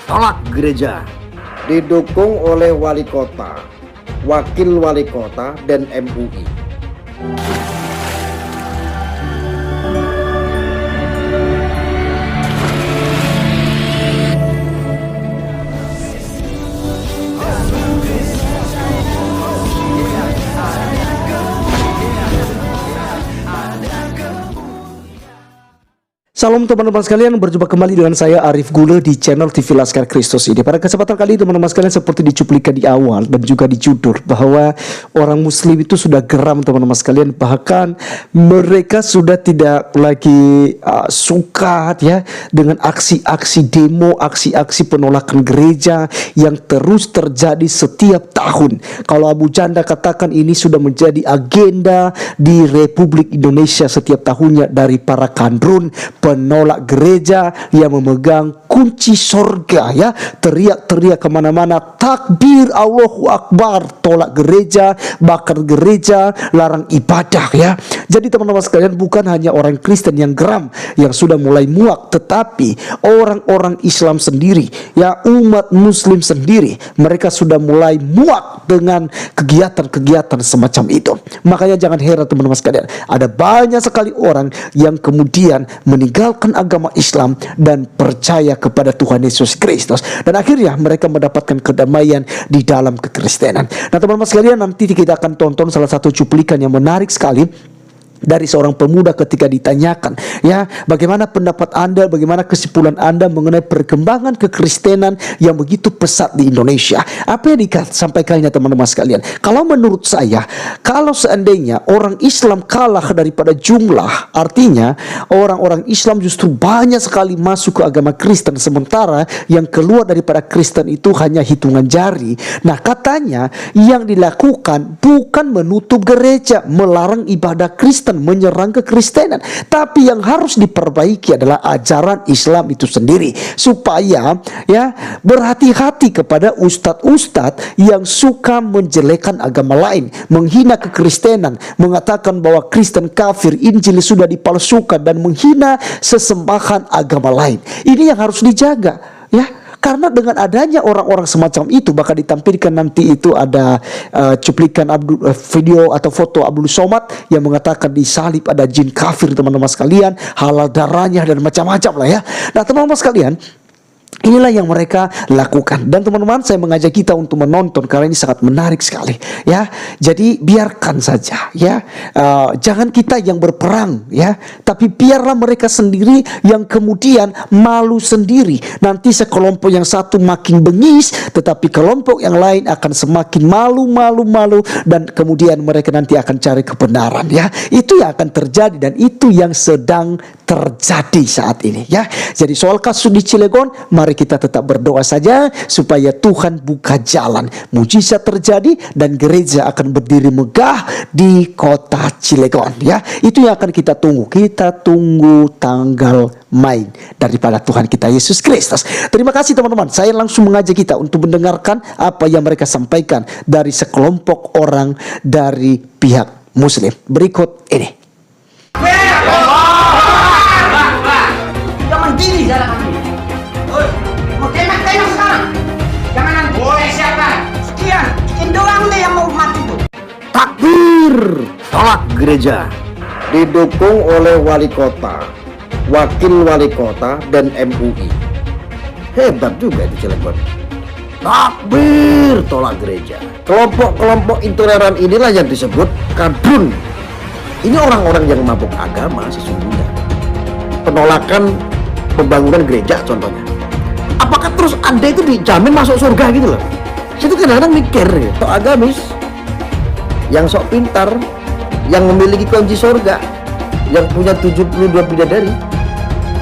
Tolak gereja. Didukung oleh wali kota, wakil wali kota, dan MUI. Salam teman-teman sekalian, berjumpa kembali dengan saya Arif Gule di channel TV Laskar Kristus ini. Pada kesempatan kali ini teman-teman sekalian, seperti dicuplikan di awal dan juga di judul, bahwa orang muslim itu sudah geram teman-teman sekalian. Bahkan mereka sudah tidak lagi suka ya dengan aksi-aksi demo, aksi-aksi penolakan gereja yang terus terjadi setiap tahun. Kalau Abu Janda katakan ini sudah menjadi agenda di Republik Indonesia setiap tahunnya, dari para kandrun penolak gereja yang memegang kunci sorga ya, teriak-teriak kemana-mana, takbir, Allahu Akbar, tolak gereja, bakar gereja, larang ibadah ya. Jadi teman-teman sekalian, bukan hanya orang Kristen yang geram, yang sudah mulai muak, tetapi orang-orang Islam sendiri ya, umat muslim sendiri, mereka sudah mulai muak dengan kegiatan-kegiatan semacam itu. Makanya jangan heran teman-teman sekalian, ada banyak sekali orang yang kemudian meninggalkan agama Islam dan percaya kepada Tuhan Yesus Kristus, dan akhirnya mereka mendapatkan kedamaian di dalam kekristenan. Nah teman-teman sekalian, nanti kita akan tonton salah satu cuplikan yang menarik sekali dari seorang pemuda ketika ditanyakan ya, bagaimana pendapat Anda, bagaimana kesimpulan Anda mengenai perkembangan kekristenan yang begitu pesat di Indonesia. Apa yang disampaikannya teman-teman sekalian? Kalau menurut saya, kalau seandainya orang Islam kalah daripada jumlah, artinya orang-orang Islam justru banyak sekali masuk ke agama Kristen, sementara yang keluar daripada Kristen itu hanya hitungan jari. Nah katanya yang dilakukan bukan menutup gereja, melarang ibadah Kristen, menyerang kekristenan, tapi yang harus diperbaiki adalah ajaran Islam itu sendiri, supaya ya berhati-hati kepada ustadz-ustadz yang suka menjelekan agama lain, menghina kekristenan, mengatakan bahwa Kristen kafir, Injil sudah dipalsukan, dan menghina sesembahan agama lain. Ini yang harus dijaga ya. Karena dengan adanya orang-orang semacam itu, bakal ditampilkan nanti itu ada cuplikan video atau foto Abdul Somad yang mengatakan di salib ada jin kafir teman-teman sekalian, halal darahnya dan macam-macam lah ya. Nah teman-teman sekalian, inilah yang mereka lakukan, dan teman-teman saya mengajak kita untuk menonton karena ini sangat menarik sekali ya. Jadi biarkan saja ya, jangan kita yang berperang ya, tapi biarlah mereka sendiri yang kemudian malu sendiri. Nanti sekelompok yang satu makin bengis, tetapi kelompok yang lain akan semakin malu, dan kemudian mereka nanti akan cari kebenaran ya. Itu yang akan terjadi, dan itu yang sedang terjadi saat ini ya. Jadi soal kasus di Cilegon, mari kita tetap berdoa saja supaya Tuhan buka jalan, mujizat terjadi, dan gereja akan berdiri megah di kota Cilegon ya. Itu yang akan kita tunggu. Kita tunggu tanggal main daripada Tuhan kita Yesus Kristus. Terima kasih teman-teman. Saya langsung mengajak kita untuk mendengarkan apa yang mereka sampaikan dari sekelompok orang dari pihak Muslim. Berikut ini. Jangan gini jalan kamu. Mau tembak-tembak sekarang. Jangan boleh siapa. Sekian doang deh yang mau mati tuh. Takbir. Tolak gereja. Didukung oleh wali kota, wakil wali kota, dan MUI. Hebat juga itu Cilegon. Takbir. Tolak gereja. Kelompok-kelompok intoleran inilah yang disebut kadrun. Ini orang-orang yang mabuk agama sesungguhnya. Penolakan pembangunan gereja contohnya. Apakah terus Anda itu dijamin masuk surga gitu loh? Situ kadang-kadang mikir ya, sok agamis, yang sok pintar, yang memiliki kunci surga, yang punya 72 bidadari.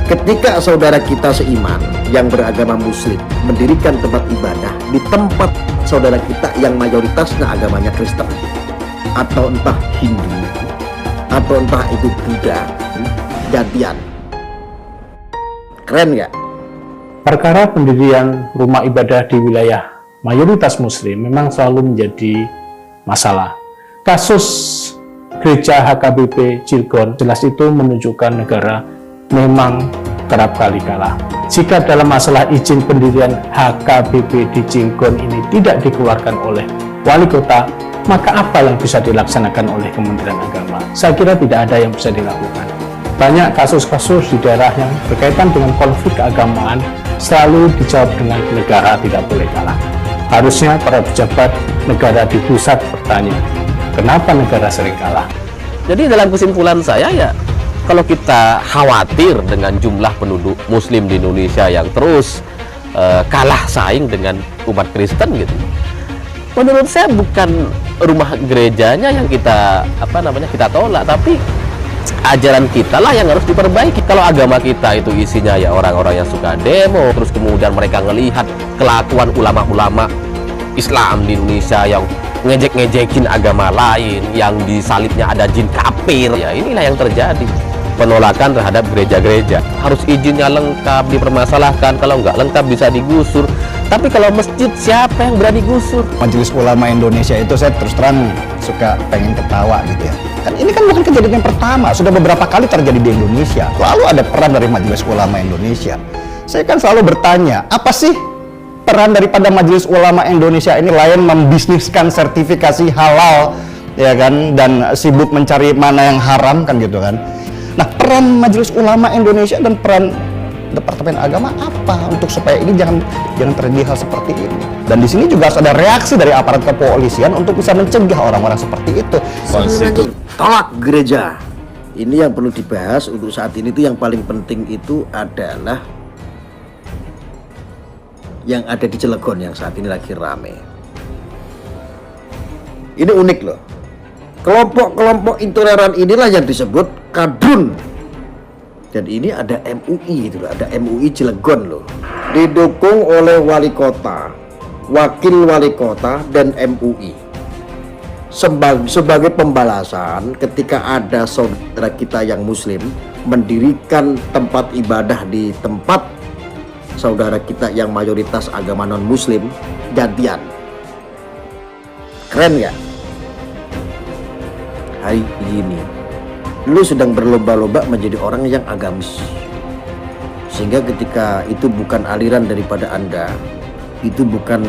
Ketika saudara kita seiman yang beragama Muslim mendirikan tempat ibadah di tempat saudara kita yang mayoritasnya agamanya Kristen, atau entah Hindu, atau entah itu Buddha, gantian. Keren gak? Perkara pendirian rumah ibadah di wilayah mayoritas Muslim memang selalu menjadi masalah. Kasus gereja HKBP Cilegon jelas itu menunjukkan negara memang kerap kali kalah. Jika dalam masalah izin pendirian HKBP di Cilegon ini tidak dikeluarkan oleh wali kota, maka apa yang bisa dilaksanakan oleh Kementerian Agama? Saya kira tidak ada yang bisa dilakukan. Banyak kasus-kasus di daerah yang berkaitan dengan konflik keagamaan selalu dijawab dengan negara tidak boleh kalah. Harusnya para pejabat negara di pusat bertanya, kenapa negara sering kalah? Jadi dalam kesimpulan saya ya, kalau kita khawatir dengan jumlah penduduk Muslim di Indonesia yang terus kalah saing dengan umat Kristen gitu, menurut saya bukan rumah gerejanya yang kita kita tolak, tapi ajaran kita lah yang harus diperbaiki. Kalau agama kita itu isinya ya orang-orang yang suka demo, terus kemudian mereka ngelihat kelakuan ulama-ulama Islam di Indonesia yang ngejek-ngejekin agama lain, yang di salibnya ada jin kafir, ya inilah yang terjadi. Penolakan terhadap gereja-gereja, harus izinnya lengkap, dipermasalahkan, kalau nggak lengkap bisa digusur. Tapi kalau masjid, siapa yang berani gusur? Majelis Ulama Indonesia itu saya terus terang suka pengen ketawa gitu ya. Kan ini kan bukan kejadian yang pertama, sudah beberapa kali terjadi di Indonesia. Lalu ada peran dari Majelis Ulama Indonesia. Saya kan selalu bertanya, apa sih peran daripada Majelis Ulama Indonesia ini lain membisniskan sertifikasi halal, ya kan, dan sibuk mencari mana yang haram kan gitu kan. Nah, peran Majelis Ulama Indonesia dan peran Departemen Agama apa untuk supaya ini jangan terjadi hal seperti ini. Dan di sini juga harus ada reaksi dari aparat kepolisian untuk bisa mencegah orang-orang seperti itu. Tolak gereja. Ini yang perlu dibahas untuk saat ini tuh yang paling penting itu adalah yang ada di Cilegon yang saat ini lagi rame. Ini unik loh. Kelompok-kelompok intoleran inilah yang disebut kadrun. Dan ini ada MUI itu loh, ada MUI Cilegon loh. Didukung oleh wali kota, wakil wali kota, dan MUI. Sebagai pembalasan ketika ada saudara kita yang muslim mendirikan tempat ibadah di tempat saudara kita yang mayoritas agama non muslim, gantian. Keren ya? Hari ini lu sedang berlomba-lomba menjadi orang yang agamis, sehingga ketika itu bukan aliran daripada Anda, itu bukan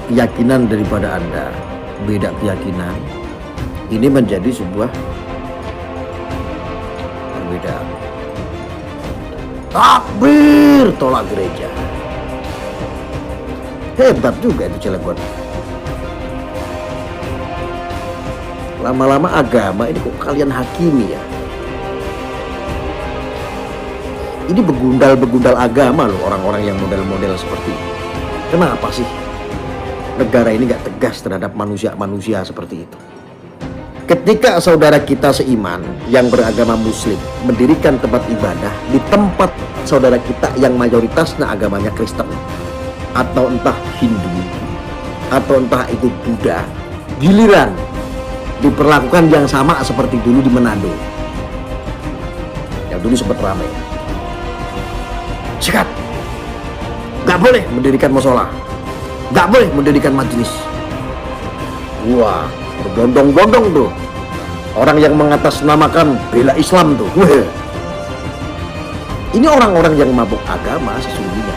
keyakinan daripada Anda, beda keyakinan, ini menjadi sebuah perbedaan. Takbir, tolak gereja. Hebat juga itu Cilegon. Lama-lama agama ini kok kalian hakimi ya. Ini begundal-begundal agama loh orang-orang yang model-model seperti ini. Kenapa sih negara ini gak tegas terhadap manusia-manusia seperti itu? Ketika saudara kita seiman yang beragama muslim mendirikan tempat ibadah di tempat saudara kita yang mayoritasnya agamanya Kristen, atau entah Hindu, atau entah itu Buddha, giliran diperlakukan yang sama seperti dulu di Manado yang dulu sempat ramai. Sikat, gak boleh mendirikan musola, gak boleh mendirikan majelis. Wah, berbondong-bondong tuh orang yang mengatasnamakan bela Islam tuh. Wah, ini orang-orang yang mabuk agama sesungguhnya.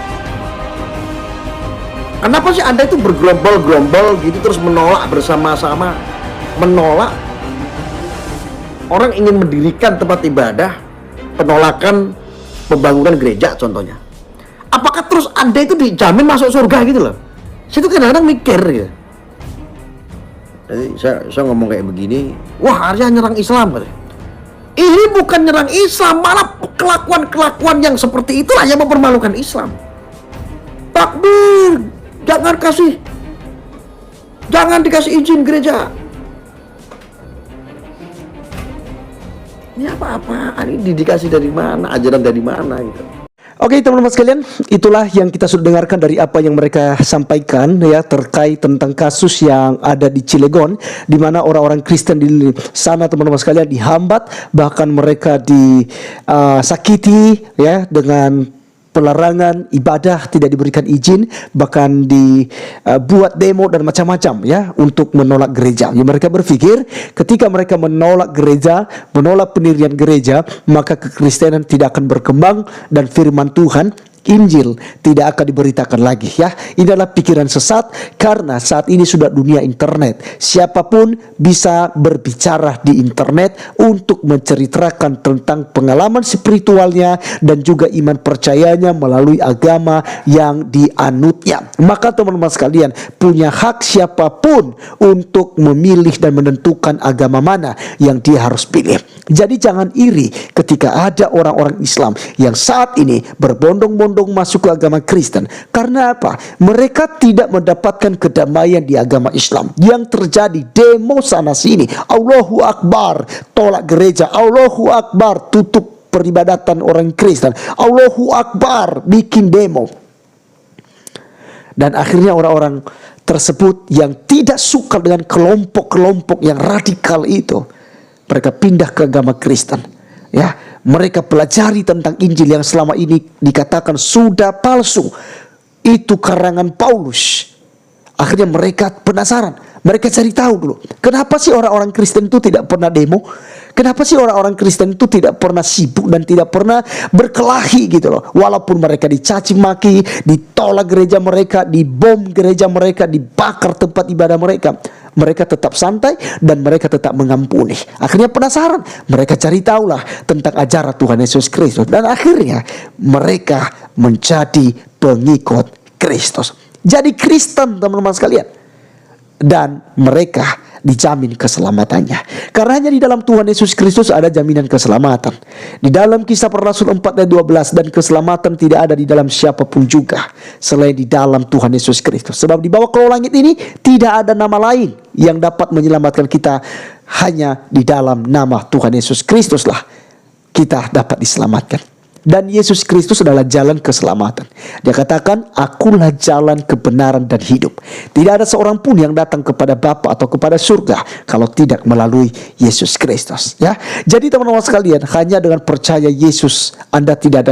Kenapa sih Anda itu bergerombol-gerombol gitu terus menolak bersama-sama, menolak orang ingin mendirikan tempat ibadah, penolakan pembangunan gereja contohnya. Apakah terus Anda itu dijamin masuk surga gitu loh? Saya tuh kadang-kadang mikir ya. Jadi saya ngomong kayak begini, wah harusnya nyerang Islam katanya. Ini bukan nyerang Islam, malah kelakuan-kelakuan yang seperti itulah yang mempermalukan Islam. Takbir, jangan dikasih izin gereja. Ini apa-apaan, ini dikasih dari mana, ajaran dari mana gitu. Oke teman-teman sekalian, itulah yang kita sudah dengarkan dari apa yang mereka sampaikan ya terkait tentang kasus yang ada di Cilegon, di mana orang-orang Kristen di sana teman-teman sekalian dihambat, bahkan mereka disakiti ya dengan pelarangan ibadah, tidak diberikan izin, bahkan dibuat demo dan macam-macam ya untuk menolak gereja. Ya, mereka berpikir ketika mereka menolak gereja, menolak pendirian gereja, maka kekristenan tidak akan berkembang dan firman Tuhan, Injil, tidak akan diberitakan lagi ya. Ini adalah pikiran sesat karena saat ini sudah dunia internet. Siapapun bisa berbicara di internet untuk menceritakan tentang pengalaman spiritualnya dan juga iman percayanya melalui agama yang dianutnya. Maka teman-teman sekalian, punya hak siapapun untuk memilih dan menentukan agama mana yang dia harus pilih. Jadi jangan iri ketika ada orang-orang Islam yang saat ini berbondong-bondong masuk ke agama Kristen. Karena apa? Mereka tidak mendapatkan kedamaian di agama Islam. Yang terjadi demo sana sini, Allahu Akbar, tolak gereja, Allahu Akbar, tutup peribadatan orang Kristen, Allahu Akbar, bikin demo. Dan akhirnya orang-orang tersebut yang tidak suka dengan kelompok-kelompok yang radikal itu, mereka pindah ke agama Kristen. Ya, mereka pelajari tentang Injil yang selama ini dikatakan sudah palsu. Itu karangan Paulus. Akhirnya mereka penasaran. Mereka cari tahu dulu. Kenapa sih orang-orang Kristen itu tidak pernah demo? Kenapa sih orang-orang Kristen itu tidak pernah sibuk dan tidak pernah berkelahi gitu loh. Walaupun mereka dicaci maki, ditolak gereja mereka, dibom gereja mereka, dibakar tempat ibadah mereka. Mereka tetap santai dan mereka tetap mengampuni. Akhirnya penasaran, mereka cari tahulah tentang ajaran Tuhan Yesus Kristus. Dan akhirnya mereka menjadi pengikut Kristus. Jadi Kristen teman-teman sekalian. Dan mereka dijamin keselamatannya. Karena hanya di dalam Tuhan Yesus Kristus ada jaminan keselamatan. Di dalam Kisah Para Rasul 4 ayat 12, dan keselamatan tidak ada di dalam siapapun juga selain di dalam Tuhan Yesus Kristus. Sebab di bawah kolong langit ini tidak ada nama lain yang dapat menyelamatkan kita. Hanya di dalam nama Tuhan Yesus Kristus lah kita dapat diselamatkan. Dan Yesus Kristus adalah jalan keselamatan. Dia katakan, akulah jalan kebenaran dan hidup. Tidak ada seorang pun yang datang kepada Bapa atau kepada surga kalau tidak melalui Yesus Kristus. Ya, jadi teman-teman sekalian, hanya dengan percaya Yesus Anda tidak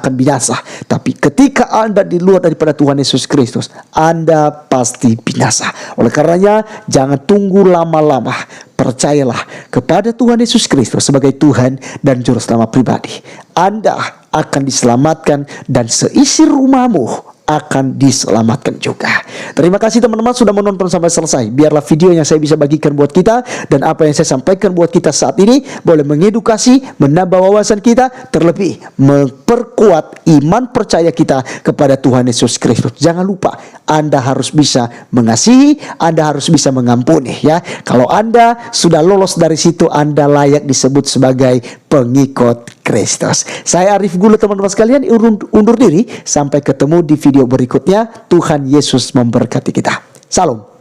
akan binasa. Tapi ketika Anda di luar daripada Tuhan Yesus Kristus, Anda pasti binasa. Oleh karenanya, jangan tunggu lama-lama. Percayalah kepada Tuhan Yesus Kristus sebagai Tuhan dan Juru Selamat pribadi. Anda akan diselamatkan dan seisi rumahmu akan diselamatkan juga. Terima kasih teman-teman sudah menonton sampai selesai. Biarlah video yang saya bisa bagikan buat kita dan apa yang saya sampaikan buat kita saat ini boleh mengedukasi, menambah wawasan kita, terlebih memperkuat iman percaya kita kepada Tuhan Yesus Kristus. Jangan lupa, Anda harus bisa mengasihi, Anda harus bisa mengampuni ya. Kalau Anda sudah lolos dari situ, Anda layak disebut sebagai pengikut Kristus. Saya Arif Gula teman-teman sekalian, undur diri. Sampai ketemu di video berikutnya. Tuhan Yesus memberkati kita. Salam.